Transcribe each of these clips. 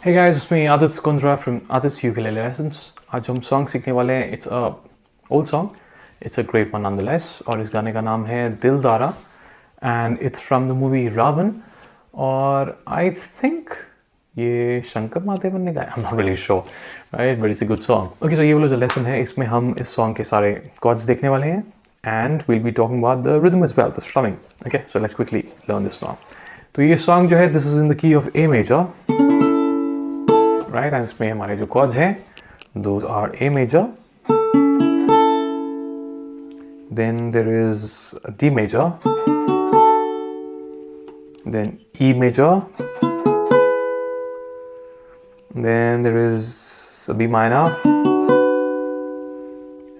Hey guys, it's me Adit from Adit's Ukulele Lessons. आज हम song सीखने वाले हैं. It's a old song. It's a great one nonetheless. और इस गाने का नाम है Dildara and it's from the movie Ra.one. और I think ये शंकर महादेवन ने गाया. I'm not really sure, right? But it's a good song. Okay, so ये वाला जो lesson है इसमें हम इस song के सारे chords देखने वाले हैं and we'll be talking about the rhythm as well, the strumming. Okay, so let's quickly learn this now. तो ये song जो है this is in the key of A major. Right, and इसमें हमारे जो chords हैं, those are A major. Then there is D major. Then E major. Then there is B minor.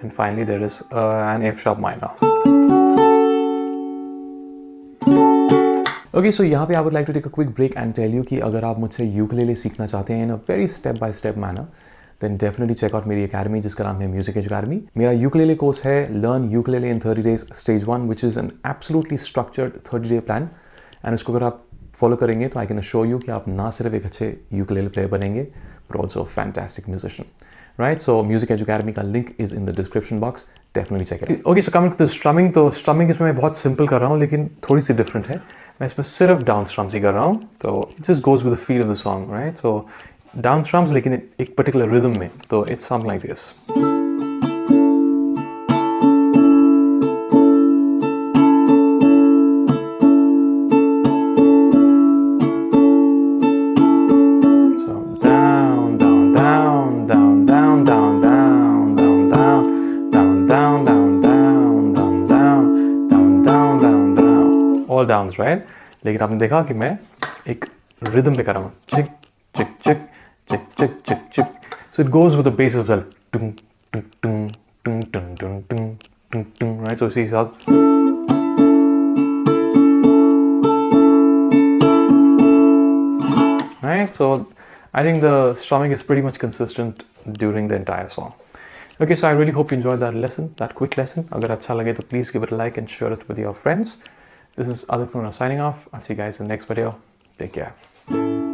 And finally there is an F sharp minor. Okay, so यहाँ पे I would like to take a quick break and tell you कि अगर आप मुझसे ukulele सीखना चाहते हैं in a very step by step manner, then definitely check out मेरी academy जिसका नाम है म्यूजिक एकेडमी. मेरा यूकेलेले कोर्स है Learn Ukulele in 30 Days Stage 1, which is an absolutely structured 30-day plan. And उसको अगर आप फॉलो करेंगे तो I can assure you कि आप ना सिर्फ एक अच्छे यूकेलेले प्लेयर बनेंगे, but also a fantastic musician. Right, so Music Edge Academy का link is in the description box. Definitely check it out. Okay, so coming to the strumming, तो strumming इसमें मैं बहुत simple कर रहा हूँ लेकिन थोड़ी सी different है. मैं इसमें सिर्फ down strums ही कर रहा हूँ, तो it just goes with the feel of the song, right? So down strums लेकिन एक particular rhythm में, तो it's something like this. All downs, right? लेकिन आपने देखा कि मैं एक rhythm पे कर रहा हूँ. Chick, chick, chick, chick, chick, chick, chick. So it goes with the bass as well. Tung, tung, tung, tung, tung, tung, tung, tung, tung, right? So इसी हिसाब. Right? So I think the strumming is pretty much consistent during the entire song. Okay, so I really hope you enjoyed that lesson, that quick lesson. अगर अच्छा लगे तो please give it a like and share it with your friends. This is Adit signing off. I'll see you guys in the next video. Take care.